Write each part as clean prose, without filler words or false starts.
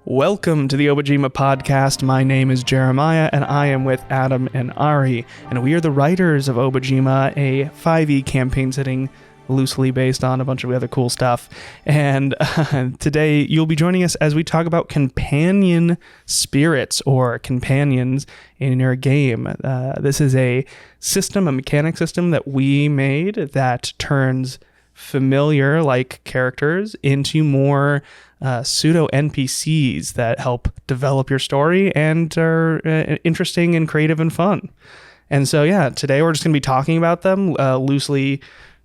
Welcome to the Obojima Podcast. My name is Jeremiah, and I am with Adam and Ari, and we are the writers of Obojima, a 5e campaign setting loosely based on a bunch of other cool stuff. And today you'll be joining us as we talk about companion spirits or companions in your game. This is a system, a mechanic system that we made that turns familiar like characters into more pseudo NPCs that help develop your story and are interesting and creative and fun. And so, yeah, today we're just going to be talking about them, loosely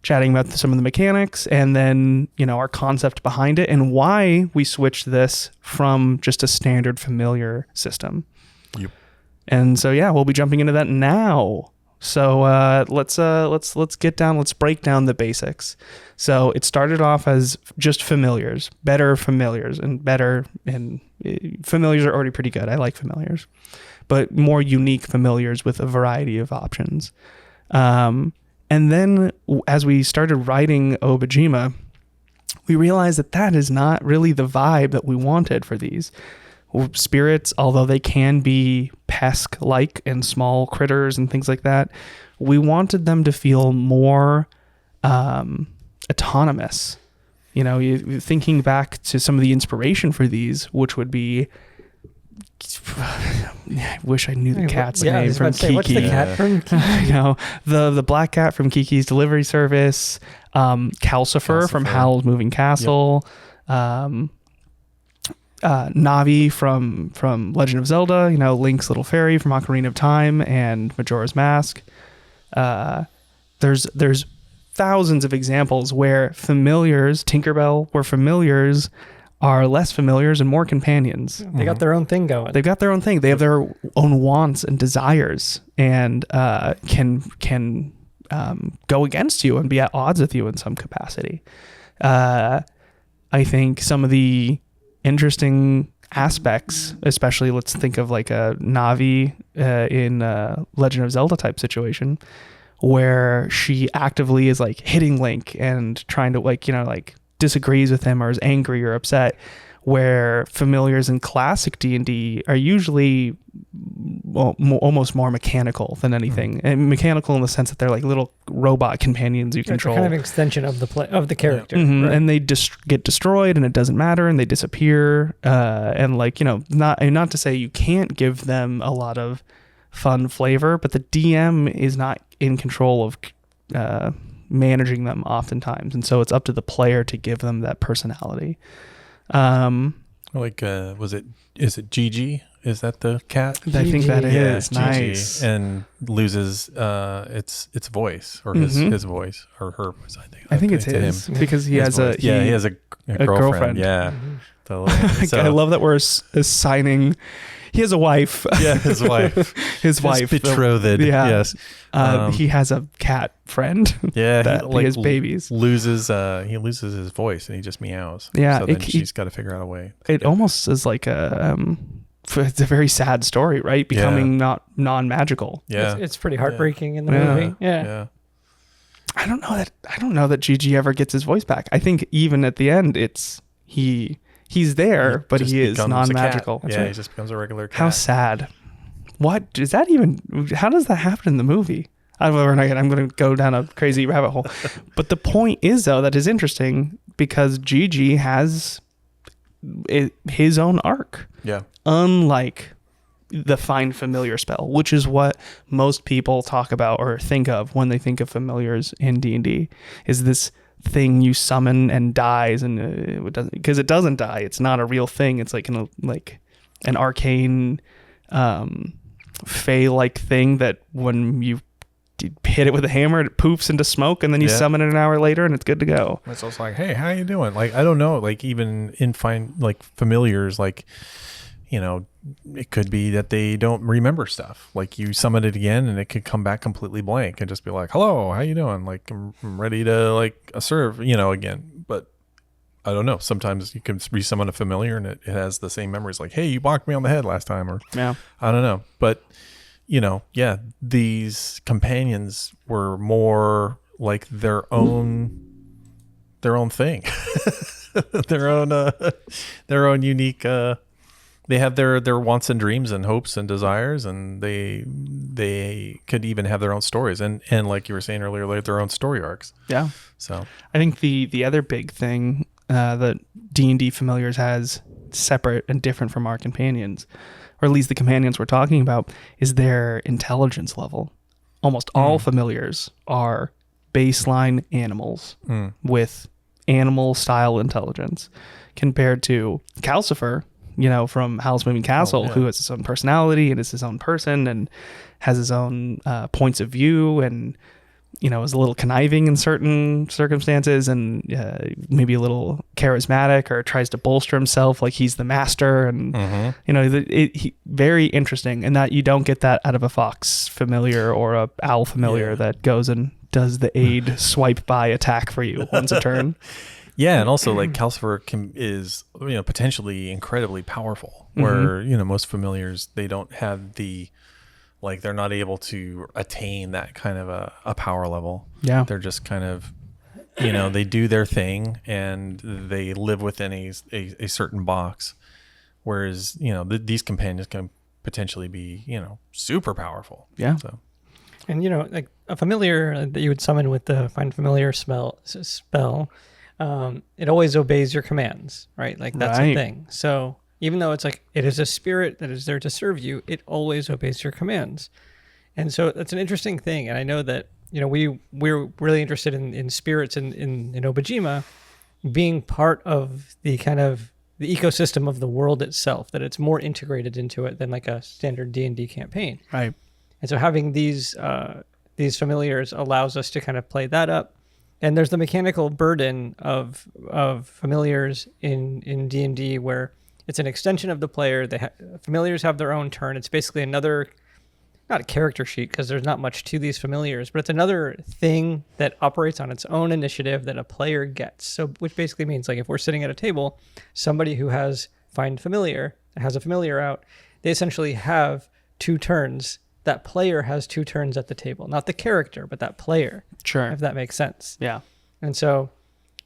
chatting about some of the mechanics and then, our concept behind it and why we switched this from just a standard familiar system. Yep. And so, yeah, we'll be jumping into that now. So let's break down the basics. So it started off as just familiars, better familiars, and familiars are already pretty good. I like familiars, but more unique familiars with a variety of options. And then as we started writing Obojima, we realized that is not really the vibe that we wanted for these spirits, although they can be pest-like and small critters and things like that. We wanted them to feel more autonomous. Thinking back to some of the inspiration for these, which would be, I wish I knew the cat's name from Kiki. What's the cat from Kiki? I know the black cat from Kiki's Delivery Service, Calcifer from Howl's Moving Castle. Yep. Navi from Legend of Zelda, Link's Little Fairy from Ocarina of Time and Majora's Mask. There's thousands of examples where familiars, Tinkerbell, where familiars are less familiars and more companions. They got their own thing going. They've got their own thing. They have their own wants and desires and can go against you and be at odds with you in some capacity. I think some of the interesting aspects, especially let's think of like a Navi in Legend of Zelda type situation, where she actively is like hitting Link and trying to disagrees with him or is angry or upset, where familiars in classic D&D are usually almost more mechanical than anything. And mechanical in the sense that they're like little robot companions you control. They're kind of extension of the character. Mm-hmm. Right? And they get destroyed and it doesn't matter and they disappear. Not to say you can't give them a lot of fun flavor, but the DM is not in control of managing them oftentimes. And so it's up to the player to give them that personality. Is it Gigi? Is that the cat? I think that is nice. Gigi, and loses its voice or his voice or her voice. I think it's his because he has voice. He has a girlfriend. Yeah. Mm-hmm. I love that we're assigning. He has a wife. Yeah, his wife. his wife. Betrothed. Yeah. Yes. He has a cat friend. Yeah. That he has babies. He loses his voice and he just meows. Yeah. So then she's got to figure out a way. It almost is like it's a very sad story, right? Becoming not non-magical. Yeah. It's pretty heartbreaking in the movie. Yeah. I don't know that Gigi ever gets his voice back. I think even at the end, he's there, but he is non-magical. Yeah, he just becomes a regular cat. How sad. What is that even? How does that happen in the movie? I'm going to go down a crazy rabbit hole. But the point is, though, that is interesting because Gigi has his own arc. Yeah. Unlike the find familiar spell, which is what most people talk about or think of when they think of familiars in D&D, is this thing you summon and dies, and it doesn't, because it doesn't die. It's not a real thing. It's like an arcane fey-like thing that when you hit it with a hammer, it poofs into smoke, and then you summon it an hour later, and it's good to go. It's also like, hey, how you doing? Like, I don't know. Like, even in familiars, like, it could be that they don't remember stuff. Like, you summon it again, and it could come back completely blank and just be like, hello, how you doing? Like, I'm ready to serve, again. But I don't know. Sometimes you can resummon a familiar, and it has the same memories. Like, hey, you bonked me on the head last time, or I don't know. But these companions were more like their own thing, their own unique. They have their wants and dreams and hopes and desires, and they could even have their own stories and like you were saying earlier, like their own story arcs. Yeah. So I think the other big thing that D&D Familiars has separate and different from our companions, or at least the companions we're talking about, is their intelligence level. Almost all familiars are baseline animals with animal style intelligence, compared to Calcifer, from Howl's Moving Castle, who has his own personality and is his own person and has his own points of view, and is a little conniving in certain circumstances, and maybe a little charismatic, or tries to bolster himself like he's the master, and very interesting. And that you don't get that out of a fox familiar or a owl familiar that goes and does the aid swipe by attack for you once a turn. Yeah, and also like Calcifer is potentially incredibly powerful, where most familiars, they don't have they're not able to attain that kind of a power level. Yeah, they're just kind of they do their thing and they live within a certain box, whereas these companions can potentially be super powerful. Yeah. So. And like a familiar that you would summon with the Find Familiar spell. It always obeys your commands, right? Like that's the thing. So even though it's like it is a spirit that is there to serve you, it always obeys your commands. And so that's an interesting thing. And I know that we're really interested in spirits in Obojima being part of the kind of the ecosystem of the world itself, that it's more integrated into it than like a standard D&D campaign. Right. And so having these familiars allows us to kind of play that up. And there's the mechanical burden of familiars in D&D, where it's an extension of the player. Familiars have their own turn. It's basically another, not a character sheet, because there's not much to these familiars, but it's another thing that operates on its own initiative that a player gets. So, which basically means, like, if we're sitting at a table, somebody who has Find Familiar, has a familiar out, they essentially have 2 turns. That player has 2 turns at the table, not the character, but that player. Sure. If that makes sense. Yeah. And so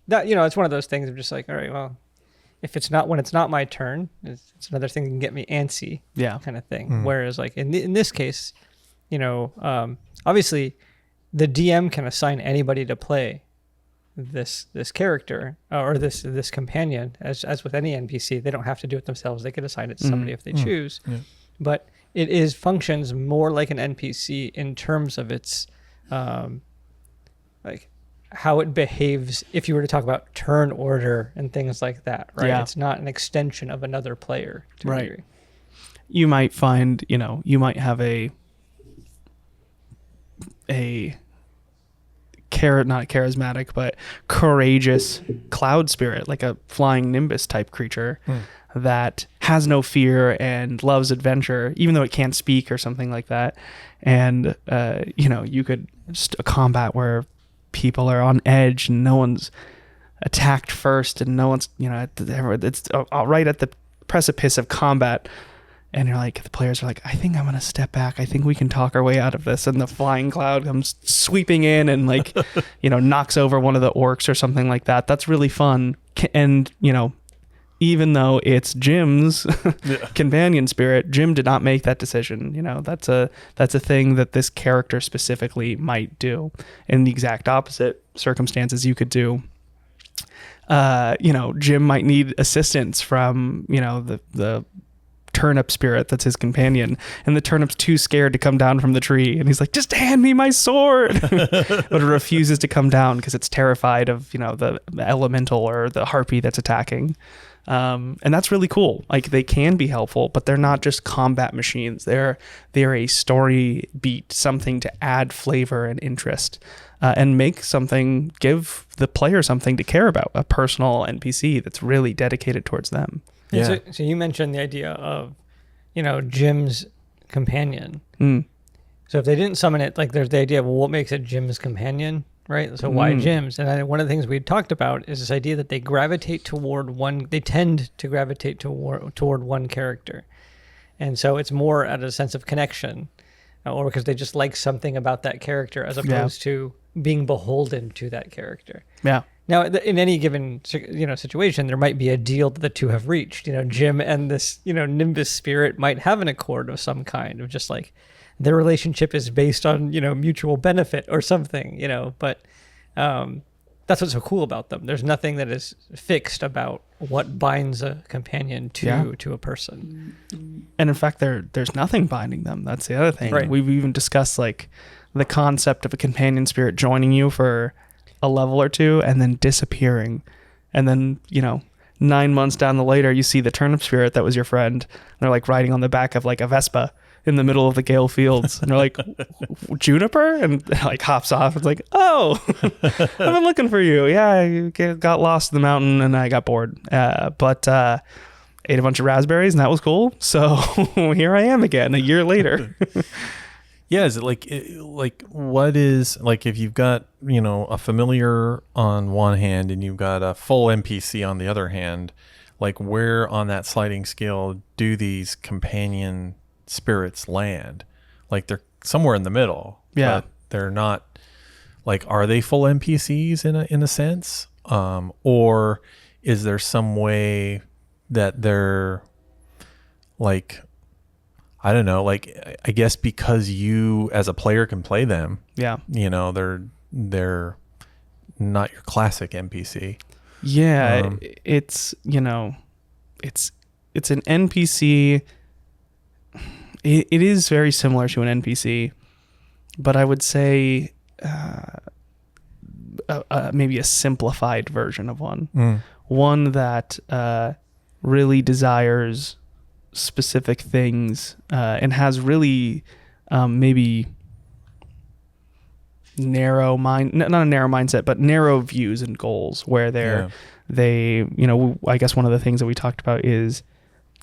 that, it's one of those things of just like, all right, well, if it's not, when it's not my turn, it's another thing that can get me antsy. Yeah. Kind of thing. Mm. Whereas like in this case, obviously the DM can assign anybody to play this character or this companion, as with any NPC. They don't have to do it themselves. They could assign it to somebody if they choose. Yeah. But it functions more like an NPC in terms of its like how it behaves if you were to talk about turn order and things like that, right? Yeah. It's not an extension of another player to a degree. You might find, you might have not charismatic, but courageous cloud spirit, like a flying nimbus type creature that has no fear and loves adventure, even though it can't speak or something like that. And, you could just a combat where people are on edge and no one's attacked first and no one's, it's right at the precipice of combat. And you're like, the players are like, I think I'm going to step back. I think we can talk our way out of this. And the flying cloud comes sweeping in and like, knocks over one of the orcs or something like that. That's really fun. And, even though it's Jim's companion spirit, Jim did not make that decision. That's a thing that this character specifically might do. In the exact opposite circumstances, you could do, Jim might need assistance from, the turnip spirit that's his companion, and the turnip's too scared to come down from the tree, and he's like, just hand me my sword. But it refuses to come down because it's terrified of the elemental or the harpy that's attacking. And that's really cool. Like, they can be helpful, but they're not just combat machines. They're a story beat, something to add flavor and interest, and give the player something to care about, a personal NPC that's really dedicated towards them. Yeah. So you mentioned the idea of, Jim's companion. So if they didn't summon it, like, there's the idea of, well, what makes it Jim's companion, right? So why Jim's? And one of the things we talked about is this idea that they tend to gravitate toward one character. And so it's more at a sense of connection, or because they just like something about that character, as opposed to being beholden to that character. Yeah. Now, in any given situation, there might be a deal that the two have reached. Jim and this Nimbus spirit might have an accord of some kind of just like their relationship is based on mutual benefit or something. But that's what's so cool about them. There's nothing that is fixed about what binds a companion to a person. And in fact, there's nothing binding them. That's the other thing. Right. We've even discussed like the concept of a companion spirit joining you for a level or two and then disappearing. And then, 9 months down the later, you see the turnip spirit that was your friend. And they're like riding on the back of like a Vespa in the middle of the Gale Fields. And they're like, Juniper? And like hops off. It's like, oh, I've been looking for you. Yeah, you got lost in the mountain and I got bored. But ate a bunch of raspberries and that was cool. So here I am again a year later. Yeah, is it like what is like if you've got a familiar on one hand and you've got a full NPC on the other hand, like where on that sliding scale do these companion spirits land? Like they're somewhere in the middle. Yeah, but they're not. Like, are they full NPCs in a sense, or is there some way that they're like? I don't know, like, I guess because you as a player can play them. Yeah. They're not your classic NPC. Yeah. It's an NPC. It is very similar to an NPC, but I would say maybe a simplified version of one. One that really desires specific things and has really maybe not a narrow mindset, but narrow views and goals where they I guess one of the things that we talked about is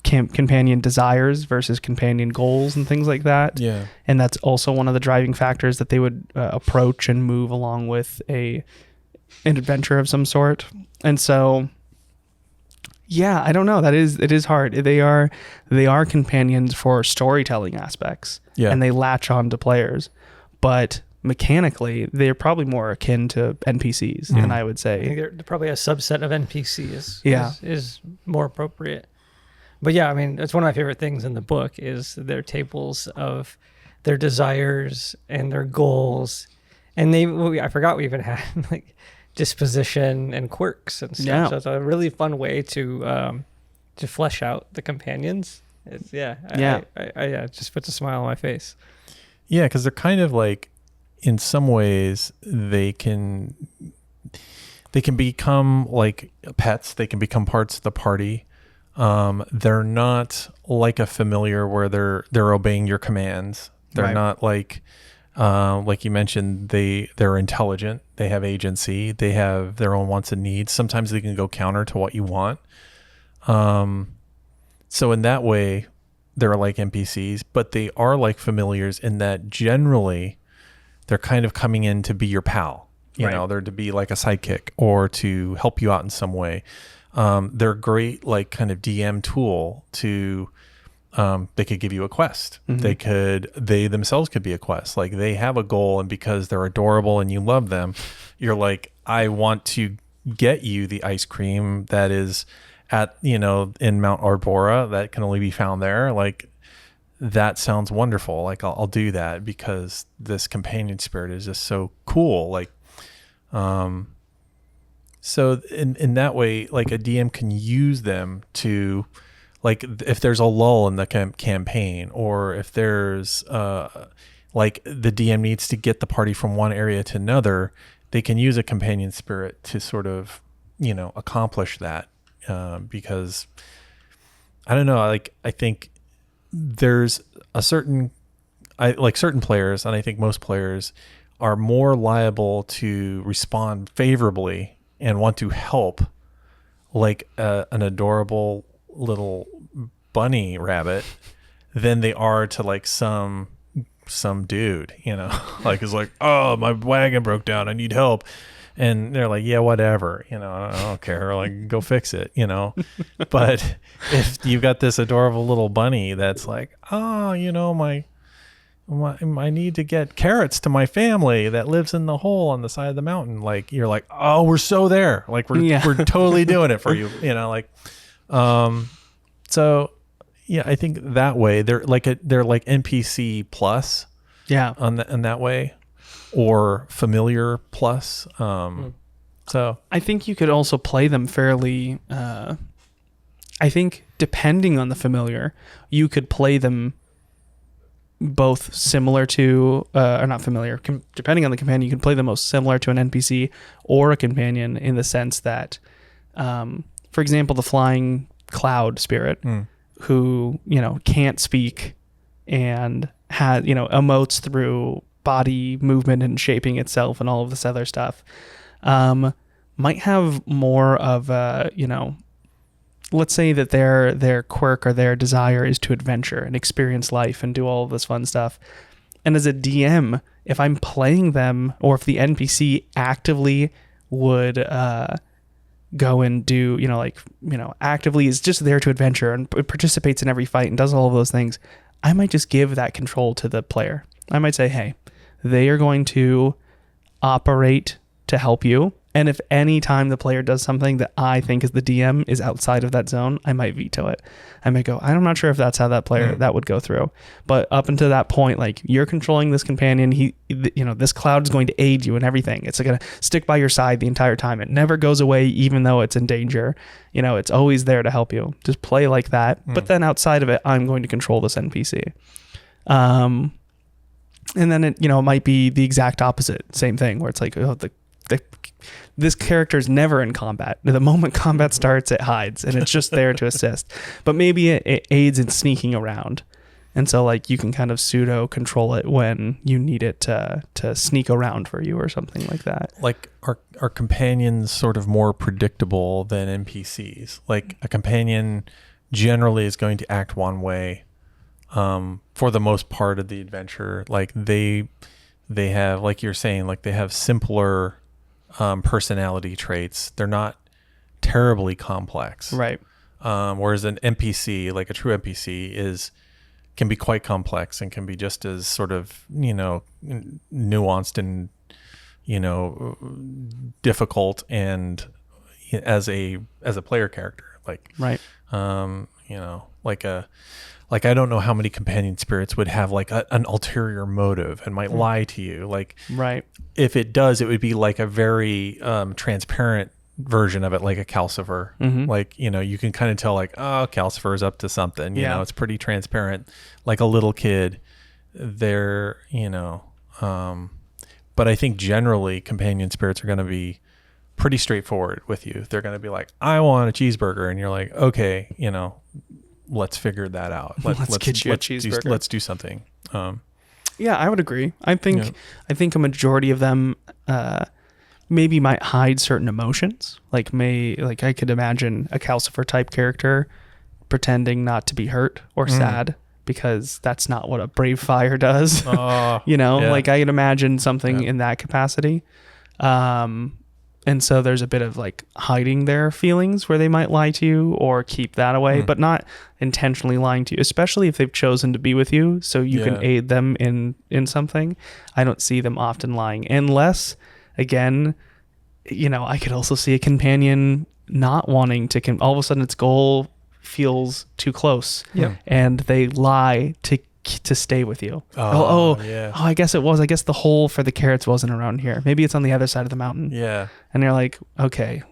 companion desires versus companion goals and things like that. Yeah. And that's also one of the driving factors that they would approach and move along with an adventure of some sort. And so yeah, I don't know. It is hard. They are companions for storytelling aspects, and they latch on to players. But mechanically, they're probably more akin to NPCs, than I would say. I think they're probably a subset of NPCs. Is more appropriate. But yeah, I mean, it's one of my favorite things in the book is their tables of their desires and their goals, and I forgot we even had like disposition and quirks and stuff. Yeah. So it's a really fun way to flesh out the companions. It just puts a smile on my face. Yeah, because they're kind of like, in some ways, they can become like pets. They can become parts of the party. They're not like a familiar where they're obeying your commands. They're not like you mentioned, they're intelligent, they have agency, they have their own wants and needs. Sometimes they can go counter to what you want. So in that way, they're like NPCs, but they are like familiars in that generally they're kind of coming in to be your pal. They're to be like a sidekick or to help you out in some way. They're a great like kind of DM tool to they could give you a quest. They themselves could be a quest. Like they have a goal, and because they're adorable and you love them, you're like, I want to get you the ice cream that is at, in Mount Arbora that can only be found there. Like that sounds wonderful. Like I'll do that because this companion spirit is just so cool. Like, so in that way, like a DM can use them to, like if there's a lull in the campaign, or if there's like the DM needs to get the party from one area to another, they can use a companion spirit to sort of, accomplish that. Because I don't know, like I think there's certain players, and I think most players are more liable to respond favorably and want to help like an adorable little bunny rabbit than they are to like some dude, like is like, oh, my wagon broke down, I need help. And they're like, yeah, whatever, I don't care, like go fix it, But if you've got this adorable little bunny that's like, oh, I need to get carrots to my family that lives in the hole on the side of the mountain. Like, you're like, oh, we're so there. Like, we're totally doing it for you. You know, like, so yeah, I think that way they're like NPC plus. Yeah. In that way, or familiar plus. So I think you could also play them fairly. I think depending on the familiar, you could play them both similar to, or not familiar, depending on the companion, you can play them most similar to an NPC or a companion in the sense that, for example, the flying cloud spirit who, you know, can't speak and has, you know, emotes through body movement and shaping itself and all of this other stuff, might have more of a, you know, let's say that their quirk or their desire is to adventure and experience life and do all of this fun stuff. And as a DM, if I'm playing them, or if the NPC actively would go and do, you know, like, you know, actively is just there to adventure and participates in every fight and does all of those things, I might just give that control to the player. I might say, hey, they are going to operate to help you. And if any time the player does something that I think is the DM is outside of that zone, I might veto it. I might go, I'm not sure if that's how that player that would go through. But up until that point, like, you're controlling this companion. You know, this cloud is going to aid you in everything. It's going to stick by your side the entire time. It never goes away, even though it's in danger. You know, it's always there to help you. Just play like that. But then outside of it, I'm going to control this NPC. And then it, you know, it might be the exact opposite. Same thing where it's like, oh, this character is never in combat. The moment combat starts, it hides and it's just there to assist. But maybe it aids in sneaking around. And so, like, you can kind of pseudo control it when you need it to sneak around for you or something like that. Like, are companions sort of more predictable than NPCs? Like, a companion generally is going to act one way for the most part of the adventure. Like, they have, like you're saying, like, they have simpler personality traits. They're not terribly complex, Right. Whereas an NPC, like a true NPC, can be quite complex and can be just as sort of, you know, nuanced and, you know, difficult and as a player character, like, right. You know, like I don't know how many companion spirits would have like an ulterior motive and might lie to you. Like, right. If it does, it would be like a very transparent version of it, like a Calcifer. Like, you know, you can kind of tell, like, oh, Calcifer is up to something. You know, it's pretty transparent, like a little kid. They're, you know, but I think generally companion spirits are going to be pretty straightforward with you. They're going to be like, I want a cheeseburger, and you're like, okay, you know, let's figure that out. Let's get you a cheeseburger. Let's do something. Yeah, I would agree. I think a majority of them maybe might hide certain emotions. Like I could imagine a Calcifer type character pretending not to be hurt or sad, because that's not what a brave fire does. You know, like I could imagine something in that capacity. And so there's a bit of like hiding their feelings where they might lie to you or keep that away, but not intentionally lying to you, especially if they've chosen to be with you so you can aid them in something. I don't see them often lying, unless, again, you know, I could also see a companion not wanting to, all of a sudden its goal feels too close and they lie to stay with you. I guess it was. I guess the hole for the carrots wasn't around here. Maybe it's on the other side of the mountain. Yeah. And you're like, okay,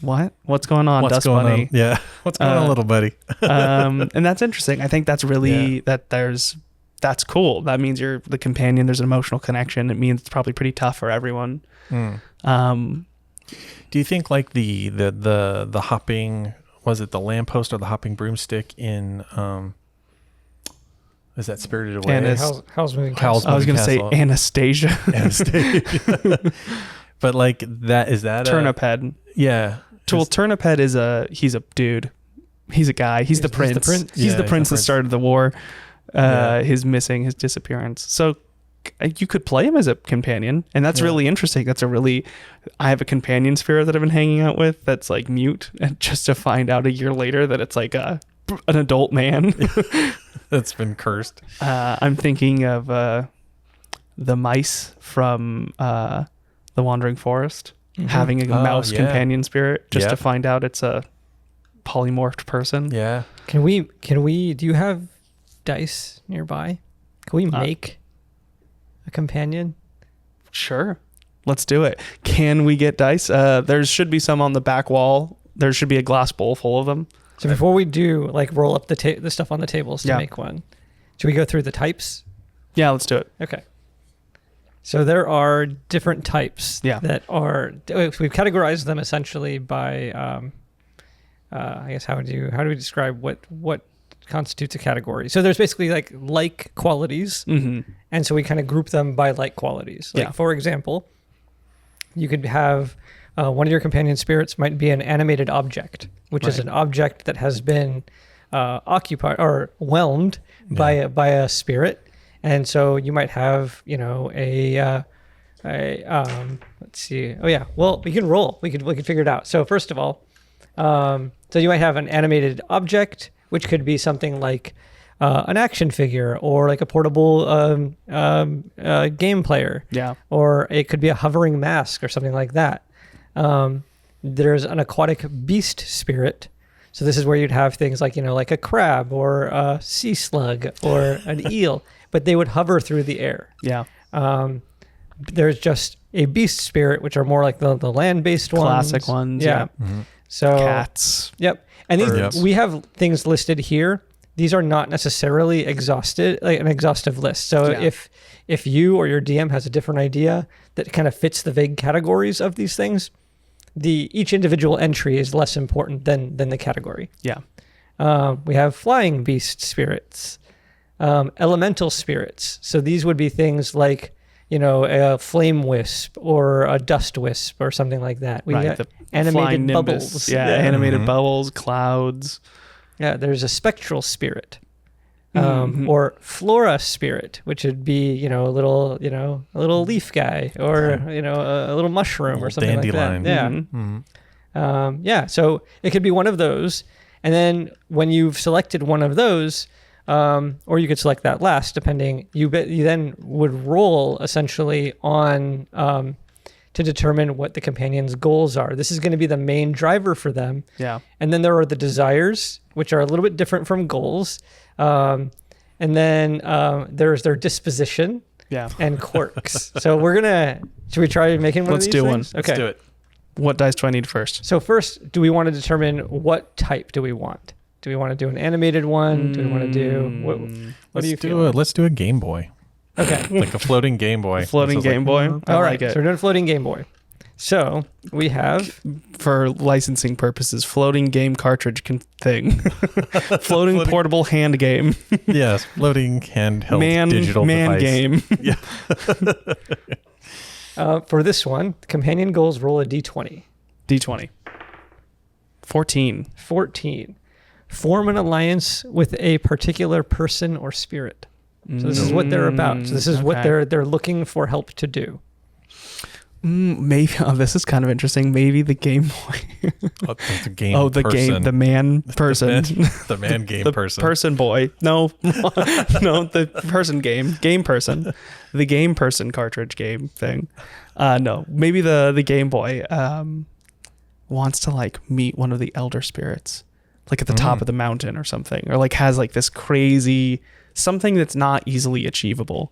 what's going on, Dust Bunny? On? Yeah. What's going on, little buddy? And that's interesting. I think that's really that's cool. That means you're the companion. There's an emotional connection. It means it's probably pretty tough for everyone. Do you think like the hopping, was it the lamppost or the hopping broomstick in is that Spirited Away? Howl's Moving Castle. I was going to say Anastasia. But like that, is that Turnip Head? Yeah. Well, Turnip Head he's a dude. He's a guy. He's the prince. He's the prince that started the war. His disappearance. So you could play him as a companion, and that's really interesting. I have a companion spirit that I've been hanging out with that's like mute, and just to find out a year later that it's like an adult man. That's been cursed. I'm thinking of the mice from The Wandering Forest having a mouse companion spirit just to find out it's a polymorphed person. Yeah. Can we, do you have dice nearby? Can we make a companion? Sure. Let's do it. Can we get dice? There should be some on the back wall. There should be a glass bowl full of them. So before we do, like, roll up the stuff on the tables to make one, should we go through the types? Yeah, let's do it. Okay. So there are different types that are, we've categorized them essentially by, I guess, how do we describe what constitutes a category? So there's basically like qualities. And so we kind of group them by like qualities. Like, for example, you could have one of your companion spirits might be an animated object, which is an object that has been occupied or whelmed by a spirit. And so you might have, let's see. Oh yeah. Well, we can roll. We could figure it out. So first of all, so you might have an animated object, which could be something like an action figure or like a portable game player. Yeah. Or it could be a hovering mask or something like that. There's an aquatic beast spirit. So this is where you'd have things like, like a crab or a sea slug or an eel, but they would hover through the air. Yeah. There's just a beast spirit, which are more like the land-based ones. Classic ones. Yeah. So cats. Yep. And these, we have things listed here. These are not necessarily exhausted, like an exhaustive list. So if you or your DM has a different idea that kind of fits the vague categories of these things, each individual entry is less important than the category. Yeah. We have flying beast spirits, elemental spirits. So these would be things like, a flame wisp or a dust wisp or something like that. We got animated bubbles. Yeah, animated bubbles, clouds. Yeah, there's a spectral spirit. Or flora spirit, which would be, a little leaf guy or, a little mushroom or something dandelion. Like that. Yeah. So it could be one of those. And then when you've selected one of those, or you could select that last, depending, you then would roll essentially on, to determine what the companion's goals are. This is going to be the main driver for them. Yeah. And then there are the desires, which are a little bit different from goals. And then there's their disposition and quirks. So should we try making one of these things? Okay. Let's do it. What dice do I need first? So first, do we want to determine what type do we want? Do we want to do an animated one? Do we want to do, what do you feel? Let's do a Game Boy. Okay. Like a floating Game Boy. Floating Game Boy. All right. So we're doing floating Game Boy. So we have, for licensing purposes, floating game cartridge thing. floating portable hand game. Yes, floating handheld digital device. Game. Yeah. For this one, companion goals, roll a d20. D20. 14. Form an alliance with a particular person or spirit. So this is what they're about. So this is what they're looking for help to do. Maybe this is kind of interesting. Maybe the Game Boy. The man person. The man game the person. Person boy. No, the person game person. The game person cartridge game thing. No, maybe the Game Boy wants to meet one of the elder spirits, like at the top of the mountain or something, or has this crazy something that's not easily achievable.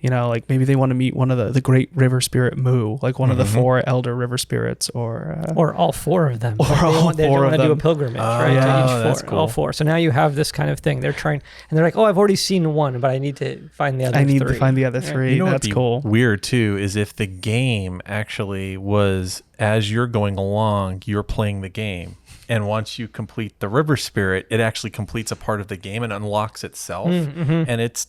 Maybe they want to meet one of the great river spirit Mu, one of the 4 elder river spirits, or all 4 of them. Or they want to do a pilgrimage, right? Yeah, each 4, cool. All 4. So now you have this kind of thing. They're trying, and they're like, "Oh, I've already seen one, but I need to find the other 3." I need to find the other 3. That's cool. Weird too is if the game actually was, as you're going along, you're playing the game. And once you complete the river spirit, it actually completes a part of the game and unlocks itself. And it's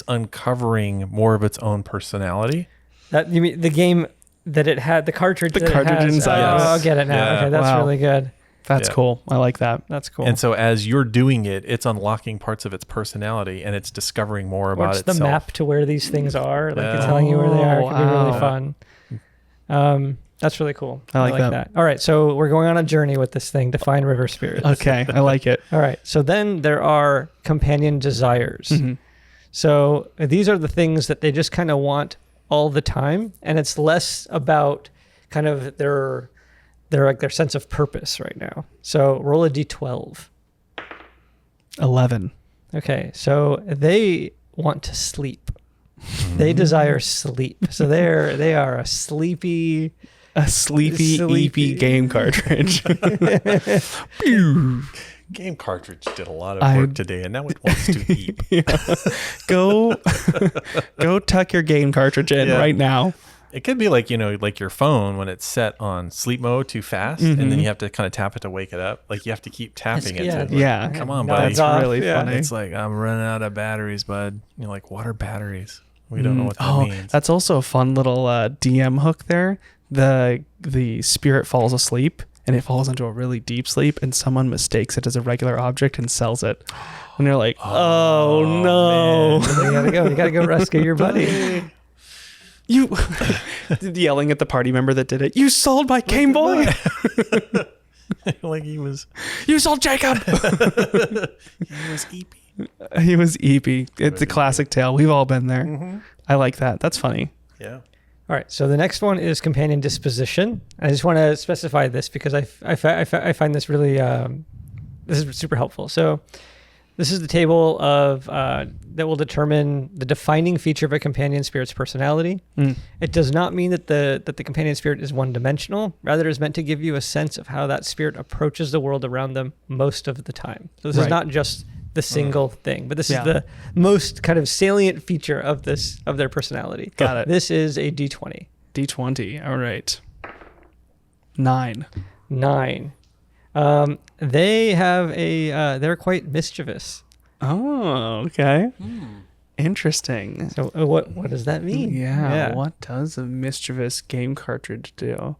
uncovering more of its own personality. That you mean the game that it had, the cartridge inside. I'll get it now. Yeah. Okay, that's really good. That's cool. I like that. That's cool. And so as you're doing it, it's unlocking parts of its personality and it's discovering more about itself. The map to where these things are, it's telling you where they are. It could be really fun. That's really cool. I like that. All right, so we're going on a journey with this thing to find river spirits. Okay, I like it. All right, so then there are companion desires. Mm-hmm. So these are the things that they just kind of want all the time, and it's less about kind of their sense of purpose right now. So roll a d12. 11. Okay, so they want to sleep. They desire sleep. So they are a sleepy EP game cartridge. Game cartridge did a lot of work today, and now it wants to eat. Go tuck your game cartridge in right now. It could be like, like your phone when it's set on sleep mode too fast, and then you have to kind of tap it to wake it up. Like you have to keep tapping it. Come on, buddy. That's really funny. It's like, I'm running out of batteries, bud. You're like, what are batteries? We don't know what that means. That's also a fun little DM hook there. The spirit falls asleep, and it falls into a really deep sleep, and someone mistakes it as a regular object and sells it. And they're like, oh no. You gotta go rescue your buddy. You yelling at the party member that did it. You sold my Game Boy. Like he was. You sold Jacob. He was EP. He was EP. It's a classic tale. We've all been there. Mm-hmm. I like that. That's funny. Yeah. All right. So the next one is companion disposition. I just want to specify this because I find this really this is super helpful. So this is the table of that will determine the defining feature of a companion spirit's personality. It does not mean that the companion spirit is one-dimensional. Rather, it is meant to give you a sense of how that spirit approaches the world around them most of the time. So this is not just the single thing, but this is the most kind of salient feature of their personality. Got it. This is a D20. D20. All right. 9. They have they're quite mischievous. Oh, okay. Interesting. So what does that mean? Yeah. What does a mischievous game cartridge do?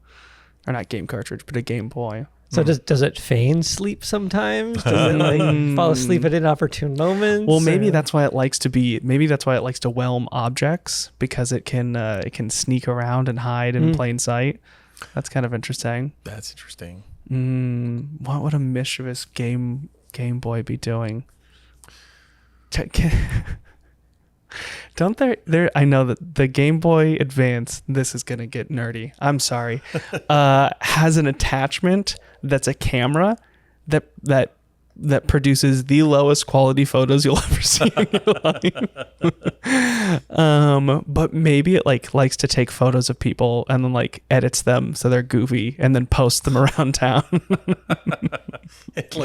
Or not game cartridge, but a Game Boy. So does it feign sleep sometimes? Does it fall asleep at inopportune moments? Well, maybe that's why it likes to whelm objects, because it can sneak around and hide in plain sight. That's kind of interesting. That's interesting. What would a mischievous Game Boy be doing? Don't there? I know that the Game Boy Advance, this is gonna get nerdy. I'm sorry. Has an attachment that's a camera that produces the lowest quality photos you'll ever see in your life. But maybe it likes to take photos of people and then edits them so they're goofy and then posts them around town. It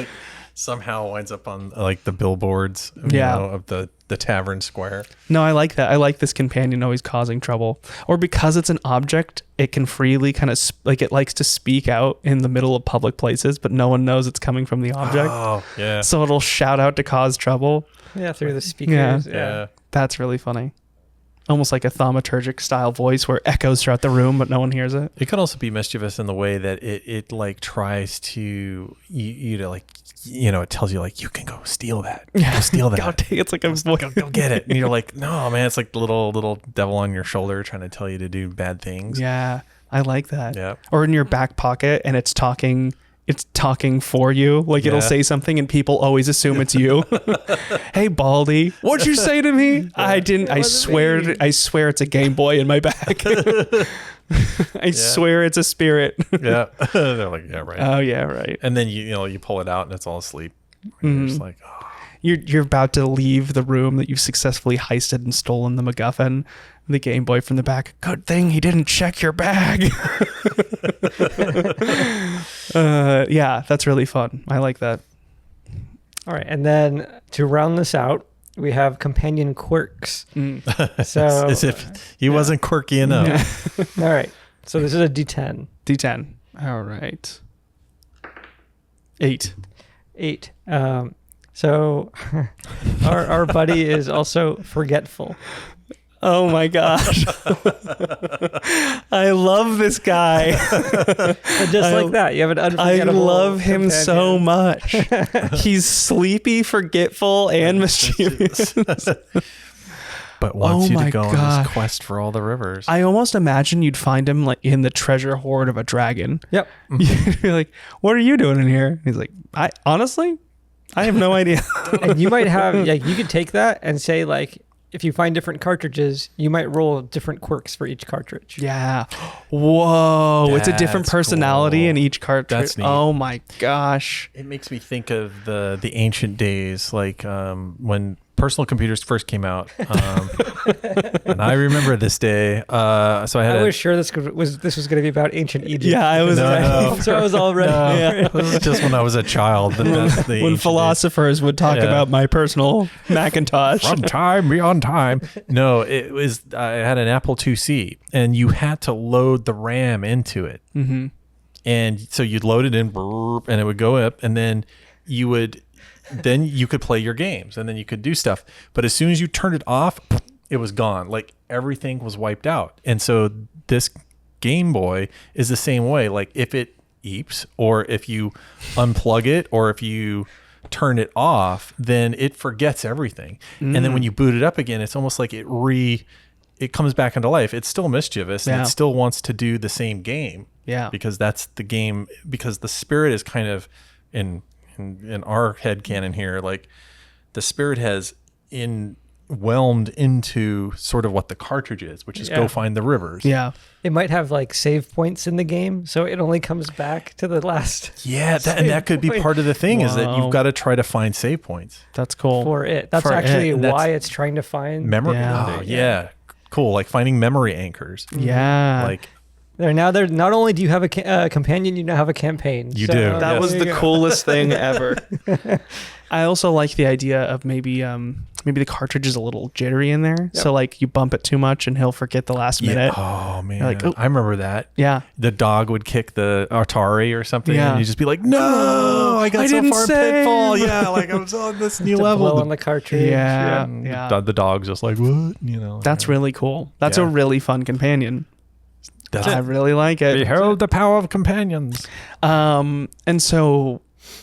somehow winds up on the billboards of the tavern square. No, I like that. I like this companion always causing trouble. Or because it's an object, it can freely kind of it likes to speak out in the middle of public places, but no one knows it's coming from the object. Oh, yeah. So it'll shout out to cause trouble. Yeah, through the speakers. Yeah. That's really funny. Almost like a thaumaturgic style voice where it echoes throughout the room, but no one hears it. It can also be mischievous in the way that it tries to it tells you you can go steal that. Go steal that. It's like a go get it. And you're like, no, man, it's like the little devil on your shoulder trying to tell you to do bad things. Yeah, I like that. Yeah. Or in your back pocket and it's talking for you. It'll say something and people always assume it's you. Hey, Baldy, what'd you say to me? I didn't. I swear it's a Game Boy in my bag. I swear it's a spirit. Yeah. They're like, yeah, right. Oh, yeah, right. And then you pull it out and it's all asleep. You're just like, oh. You're about to leave the room that you've successfully heisted and stolen the MacGuffin. The Game Boy from the back. Good thing he didn't check your bag. Yeah, that's really fun. I like that. All right, and then to round this out, we have companion quirks. So as if he wasn't quirky enough. All right, so this is a D10. D10. All right. 8. So our buddy is also forgetful. Oh my gosh. I love this guy. Just like that. You have an unforgettable I love him companion. so much. He's sleepy, forgetful, and mischievous. but wants you my to go on gosh. this quest for all the rivers. I almost imagine you'd find him like in the treasure hoard of a dragon. Yep. You'd be like, what are you doing in here? He's like, I have no idea. And you might have, like, you could take that and say, like, if you find different cartridges, you might roll different quirks for each cartridge. Yeah. Whoa. It's a different That's personality cool. in each cartridge. That's neat. Oh my gosh. It makes me think of the ancient days, like when personal computers first came out. And I remember this day. So I was sure this was going to be about ancient Egypt. Yeah, I was. No. So I was all ready. Yeah. This is just when I was a child. That's the When ancient philosophers would talk Yeah. about my personal Macintosh. days. From time beyond time. No, it was. I had an Apple IIc, and you had to load the RAM into it. Mm-hmm. And so you'd load it in, and it would go up, and then you could play your games, and then you could do stuff. But as soon as you turned it off, it was gone. Like everything was wiped out. And so this Game Boy is the same way. Like if it eeps, or if you unplug it, or if you turn it off, then it forgets everything. And then when you boot it up again, it's almost like it comes back into life. It's still mischievous, and Yeah. it still wants to do the same game. Yeah. Because that's the game, because the spirit is kind of in our headcanon here, like the spirit has whelmed into sort of what the cartridge is, which is Yeah. go find the rivers. Yeah. It might have like save points in the game, so it only comes back to the last Yeah, that could be point. part of the thing, is that Wow. you've got to try to find save points. That's cool. for it. That's For actually it, and that's- why it's trying to find Memory. Yeah. Oh, yeah. Cool. Like finding memory anchors. Yeah. Like There not only do you have a companion, you now have a campaign. You do. that Yes. was there the you go. coolest thing ever. I also like the idea of maybe the cartridge is a little jittery in there. So like you bump it too much and he'll forget the last minute. oh man, You're like, oh. I remember that. Yeah. The dog would kick the Atari or something, Yeah. and you'd just be like, "No, I got I so didn't far in save." Pitfall." Yeah, like I was on this new to blow level. on the cartridge. Yeah. And Yeah. The dog's just like, "What?" You know. That's really cool. That's a Yeah. really fun companion. That's I really like it. Behold the power of companions. And so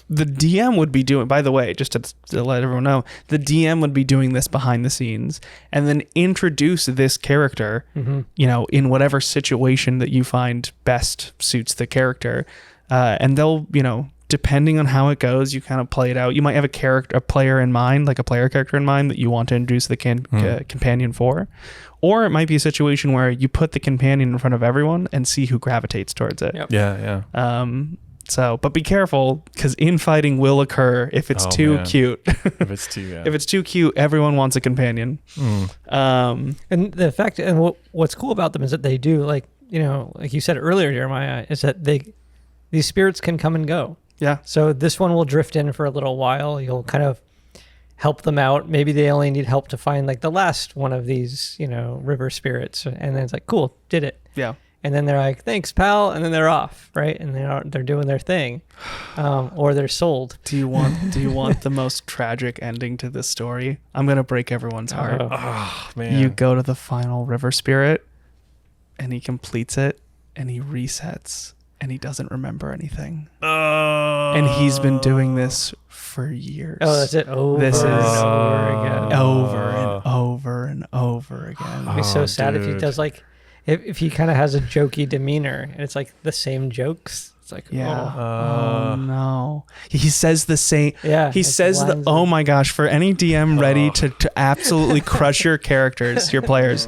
the DM would be doing, by the way, just to let everyone know, the DM would be doing this behind the scenes and then introduce this character, in whatever situation that you find best suits the character. And they'll, depending on how it goes, you kind of play it out. You might have a player in mind, like a player character in mind that you want to introduce the companion for. Or it might be a situation where you put the companion in front of everyone and see who gravitates towards it. Yep. Yeah. But be careful, because infighting will occur if it's Oh, too man. cute. If it's too, yeah. If it's too cute, everyone wants a companion. And the fact, and what's cool about them is that they do, like you said earlier, Jeremiah, is that these spirits can come and go. Yeah. So this one will drift in for a little while. You'll kind of help them out. Maybe they only need help to find like the last one of these, river spirits. And then it's like, cool, did it. Yeah. And then they're like, thanks, pal. And then they're off, right? And they're doing their thing, or they're sold. Do you want the most tragic ending to this story? I'm gonna break everyone's heart. Oh man. You go to the final river spirit, and he completes it, and he resets, and he doesn't remember anything. And he's been doing this for years. Oh, that's it. Over This and is over again. over and over and over again. It'd be so sad if he dude. does like, if he kind of has a jokey demeanor and it's like the same jokes. It's like, Yeah. oh. Oh no. He says the same. Yeah, He it's says the. lines Oh of- my gosh! For any DM ready to absolutely crush your characters, your players,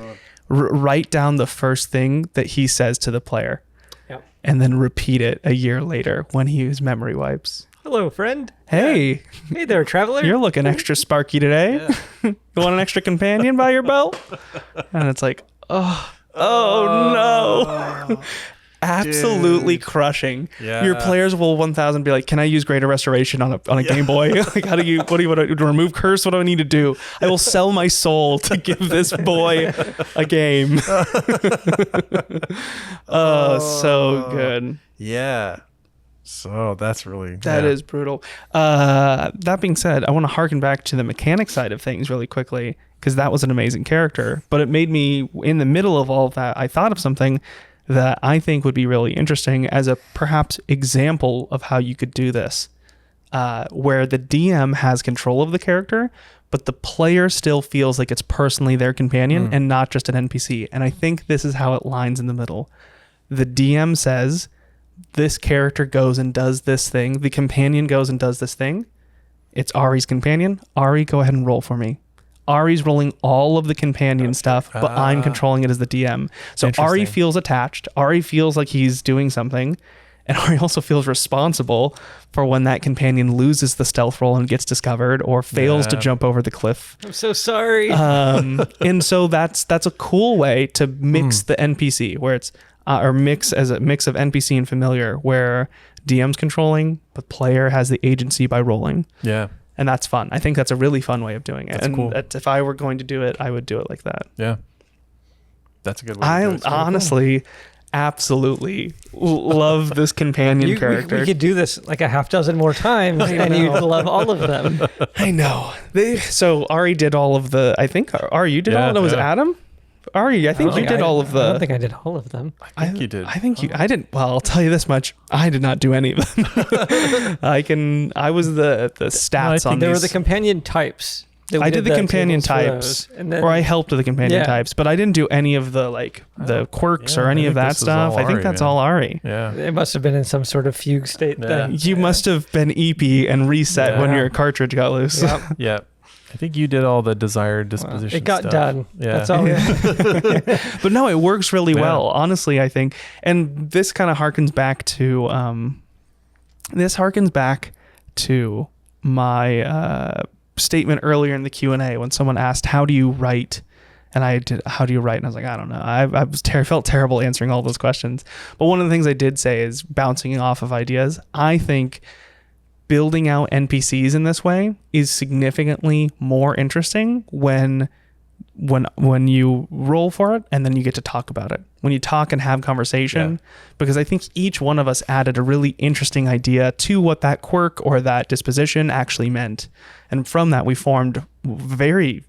write down the first thing that he says to the player, Yep. and then repeat it a year later when he uses memory wipes. Hello, friend. Hey, Hey there, traveler. you're looking extra sparky today. You want an extra companion by your belt? And it's like, oh no. Absolutely crushing. Yeah. Your players will 1000 be like, can I use greater restoration on a Game Boy? Like, what do you want to remove curse? What do I need to do? I will sell my soul to give this boy a game. So good. Yeah. So that's really That is brutal. That being said, I want to harken back to the mechanic side of things really quickly, because that was an amazing character. But it made me, in the middle of all of that, I thought of something that I think would be really interesting as a perhaps example of how you could do this, where the DM has control of the character, but the player still feels like it's personally their companion and not just an NPC. And I think this is how it lines in the middle. The DM says, this character goes and does this thing. The companion goes and does this thing. It's Ari's companion. Ari, go ahead and roll for me. Ari's rolling all of the companion stuff, but I'm controlling it as the DM. So Ari feels attached. Ari feels like he's doing something. And Ari also feels responsible for when that companion loses the stealth roll and gets discovered or fails to jump over the cliff. I'm so sorry. And so that's a cool way to mix the NPC, where it's or mix as a mix of NPC and familiar, where DM's controlling, but player has the agency by rolling. Yeah. And that's fun. I think that's a really fun way of doing it. That's and cool. If I were going to do it, I would do it like that. Yeah. That's a good way to do it. I honestly absolutely love this companion character. We could do this like a half dozen more times and you'd love all of them. I know. So Ari did all of the, I think Ari, you did all of them. Was it Adam? Ari, I think you did all of the. I don't think I did all of them. I think you did. I think you. I didn't. Well, I'll tell you this much: I did not do any of them. I was the stats on. There these. were the companion types. I did the companion types, or I helped with the companion types, but I didn't do any of the the quirks or any of that stuff. I think that's all Ari. Yeah, it must have been in some sort of fugue state. Then you must have been EP and reset when your cartridge got loose. Yep. Yeah. I think you did all the desired disposition. It got stuff. done. Yeah. That's all. But no, it works really well, honestly, I think. And this kind of harkens back to my statement earlier in the Q&A when someone asked, how do you write? And I did, how do you write? And I was like, I don't know. I felt terrible answering all those questions. But one of the things I did say is bouncing off of ideas. I think building out NPCs in this way is significantly more interesting when you roll for it and then you get to talk about it. When you talk and have conversation, because I think each one of us added a really interesting idea to what that quirk or that disposition actually meant. And from that, we formed a very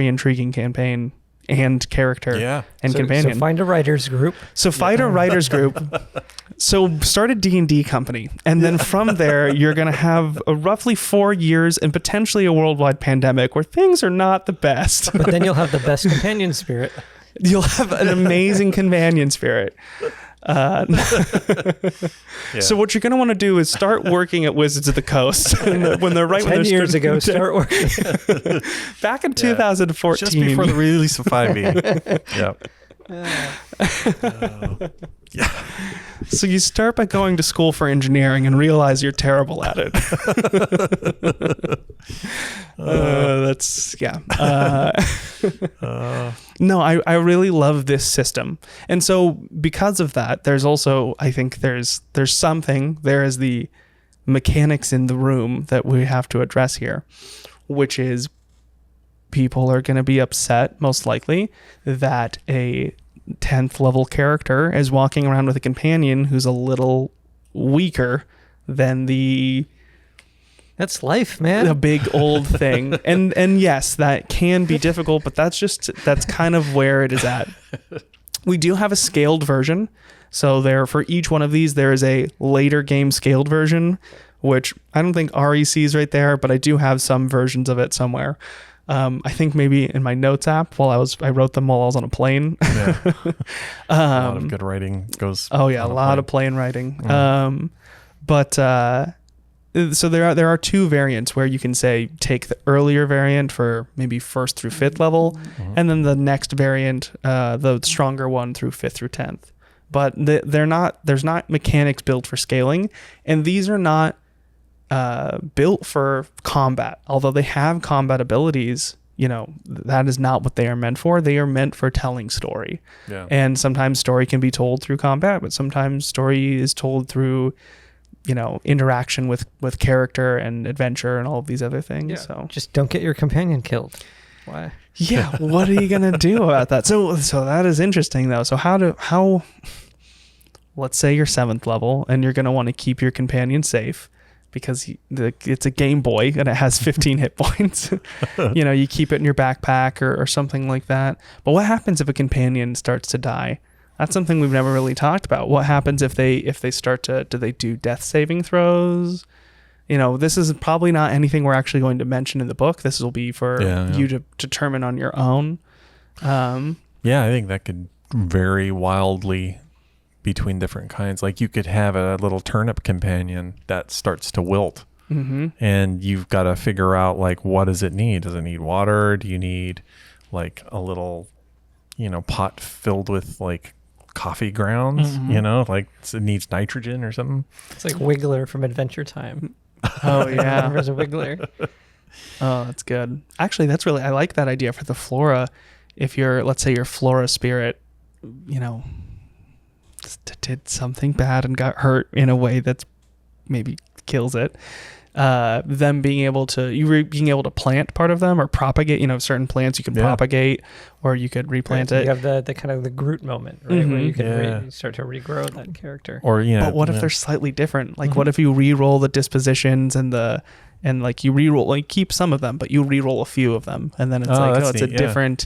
intriguing campaign and character and companion. So find a writer's group. So find a writer's group. So start a D&D company. And then from there, you're going to have roughly 4 years and potentially a worldwide pandemic where things are not the best. But then you'll have the best companion spirit. You'll have an amazing companion spirit. So what you're going to want to do is start working at Wizards of the Coast when they're 10 years ago. Start working back in 2014, just before the release of 5e. So you start by going to school for engineering and realize you're terrible at it. No, I really love this system. And so because of that, there's also, I think there is the mechanics in the room that we have to address here, which is people are going to be upset, most likely, that a 10th level character is walking around with a companion who's a little weaker than that's life, man. A big old thing. And yes, that can be difficult, but that's kind of where it is at. We do have a scaled version. So for each one of these, there is a later game scaled version, which I don't think Ari sees right there, but I do have some versions of it somewhere. I think maybe in my notes app I wrote them while I was on a plane. A lot of good writing goes. Oh yeah, a lot of plane writing. So there are two variants where you can say take the earlier variant for maybe 1st through 5th level, and then the next variant, the stronger one through 5th through 10th. But there's not mechanics built for scaling, and these are not built for combat. Although they have combat abilities, that is not what they are meant for. They are meant for telling story. Yeah. And sometimes story can be told through combat, but sometimes story is told through interaction with character and adventure and all of these other things. Yeah. So just don't get your companion killed. Why? Yeah. What are you going to do about that? So that is interesting though. So how let's say you're 7th level and you're going to want to keep your companion safe because it's a Game Boy and it has 15 hit points. You keep it in your backpack or something like that. But what happens if a companion starts to die? That's something we've never really talked about. What happens if they start to, do they do death saving throws? this is probably not anything we're actually going to mention in the book. This will be for you to determine on your own. I think that could vary wildly between different kinds. Like you could have a little turnip companion that starts to wilt, and you've got to figure out like, what does it need? Does it need water? Do you need like a little, pot filled with like coffee grounds? Like it needs nitrogen or something. It's like Wiggler from Adventure Time. Oh yeah, there's a Wiggler. Oh, that's good. Actually, I like that idea for the flora. If let's say your flora spirit, did something bad and got hurt in a way that's maybe kills it, them being able to plant part of them or propagate, certain plants you can propagate, or you could replant it. You have the kind of the Groot moment, right? Where you can start to regrow that character. Or but what if they're slightly different? Like what if you re-roll the dispositions and like you re-roll, like keep some of them, but you re-roll a few of them, and then it's it's a different.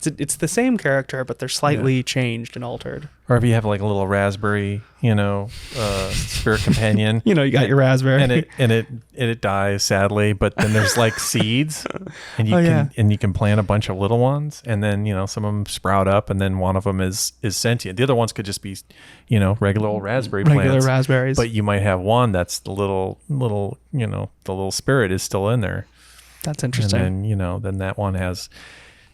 It's the same character, but they're slightly changed and altered. Or if you have like a little raspberry, spirit companion. You got your raspberry, and it dies sadly. But then there's like seeds, and you can plant a bunch of little ones, and then some of them sprout up, and then one of them is sentient. The other ones could just be, regular old raspberry plants. Raspberries. But you might have one that's the little the little spirit is still in there. That's interesting. And then then that one has.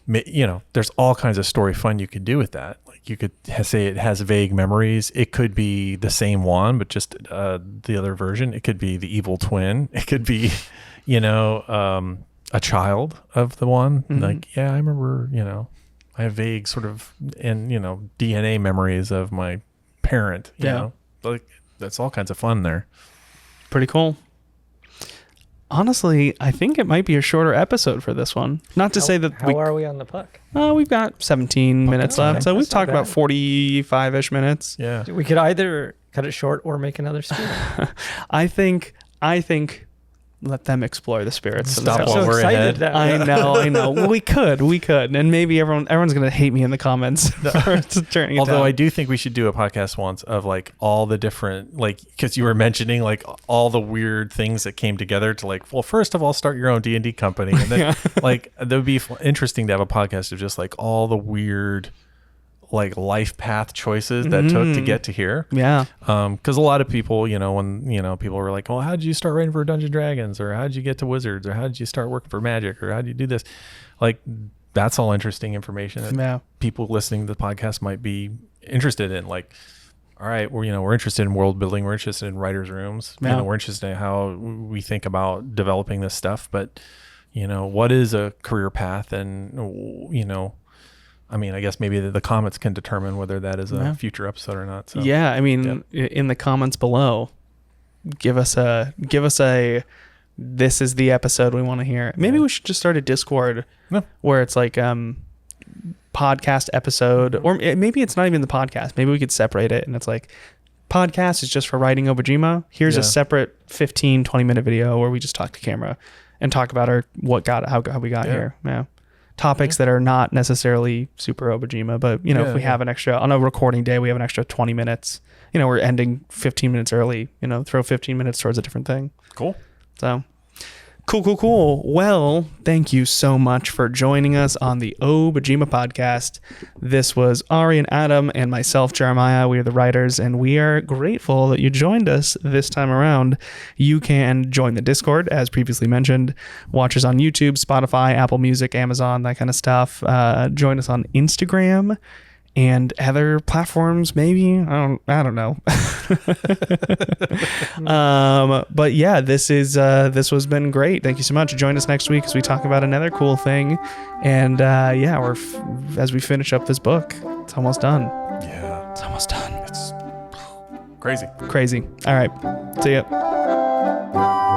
There's all kinds of story fun you could do with that. Like you could say it has vague memories. It could be the same one, but just the other version. It could be the evil twin. It could be, a child of the one. Like, I remember, I have vague sort of, and, DNA memories of my parent, you know, like that's all kinds of fun there. Pretty cool. Honestly, I think it might be a shorter episode for this one. Not to say that how are we on the puck? We've got 17 minutes left, so we've talked about 45-ish minutes. Yeah, we could either cut it short or make another story. I think let them explore the spirits. Stop while we're ahead. I know. Well, we could, and maybe everyone's gonna hate me in the comments. Although I do think we should do a podcast once of like all the different, like, because you were mentioning like all the weird things that came together to like, well, first of all, start your own D&D company, and then like that would be interesting to have a podcast of just like all the weird like life path choices that took to get to here. Yeah. Because a lot of people, when, people were like, well, how did you start writing for Dungeons & Dragons? Or how did you get to Wizards? Or how did you start working for Magic? Or how did you do this? Like, that's all interesting information that people listening to the podcast might be interested in. Like, all right, we're interested in world building. We're interested in writers' rooms. Yeah. We're interested in how we think about developing this stuff. But, what is a career path? And, I mean, I guess maybe the comments can determine whether that is a future episode or not. So. Yeah, I mean, in the comments below, give us a this is the episode we want to hear. Maybe we should just start a Discord where it's like podcast episode, or maybe it's not even the podcast. Maybe we could separate it, and it's like podcast is just for writing Obojima. Here's a separate 15-20 minute video where we just talk to camera and talk about how we got here. Yeah. Topics that are not necessarily super Obojima, but if we have an extra on a recording day, we have an extra 20 minutes. We're ending 15 minutes early. Throw 15 minutes towards a different thing. Cool. So cool. Well, thank you so much for joining us on the Obojima Podcast. This was Ari and Adam and myself, Jeremiah. We are the writers, and we are grateful that you joined us this time around. You can join the Discord, as previously mentioned. Watch us on YouTube, Spotify, Apple Music, Amazon, that kind of stuff. Join us on Instagram and other platforms, maybe. I don't know. But yeah, this has been great. Thank you so much. Join us next week as we talk about another cool thing. And as we finish up this book, it's almost done. Yeah, it's almost done. It's crazy. All right, see ya.